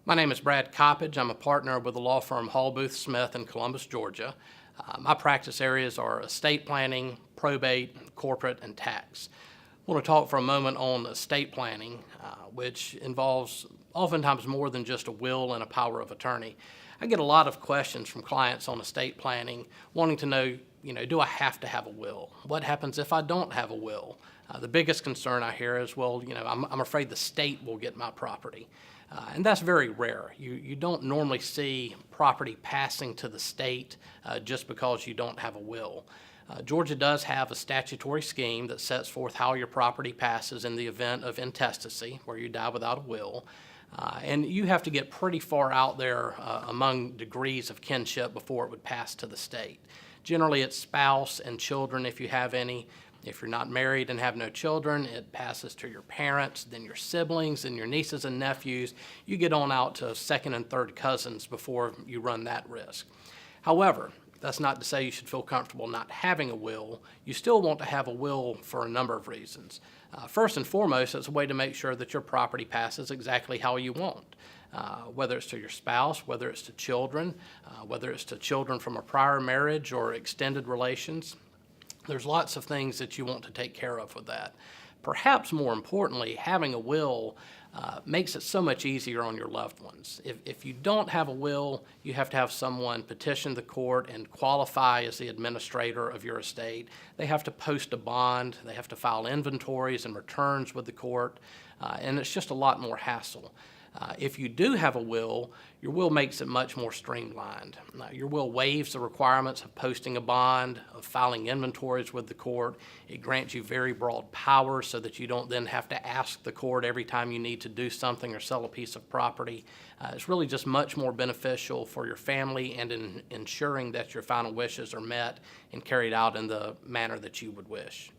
My name is Brad Coppedge. I'm a partner with the law firm Hall Booth Smith in Columbus, Georgia. My practice areas are estate planning, probate, corporate, and tax. I want to talk for a moment on estate planning, which involves oftentimes more than just a will and a power of attorney. I get a lot of questions from clients on estate planning wanting to know, do I have to have a will? What happens if I don't have a will? The biggest concern I hear is, I'm afraid the state will get my property. And that's very rare. You don't normally see property passing to the state just because you don't have a will. Georgia does have a statutory scheme that sets forth how your property passes in the event of intestacy, where you die without a will. And you have to get pretty far out there among degrees of kinship before it would pass to the state. Generally, it's spouse and children if you have any. If you're not married and have no children, it passes to your parents, then your siblings, and your nieces and nephews. You get on out to second and third cousins before you run that risk. However, that's not to say you should feel comfortable not having a will. You still want to have a will for a number of reasons. First and foremost, it's a way to make sure that your property passes exactly how you want. Whether it's to your spouse, whether it's to children, whether it's to children from a prior marriage or extended relations. There's lots of things that you want to take care of with that. Perhaps more importantly, having a will makes it so much easier on your loved ones. If you don't have a will, you have to have someone petition the court and qualify as the administrator of your estate. They have to post a bond, they have to file inventories and returns with the court, and it's just a lot more hassle. If you do have a will, your will makes it much more streamlined. Your will waives the requirements of posting a bond, of filing inventories with the court. It grants you very broad powers so that you don't then have to ask the court every time you need to do something or sell a piece of property. It's really just much more beneficial for your family and in ensuring that your final wishes are met and carried out in the manner that you would wish.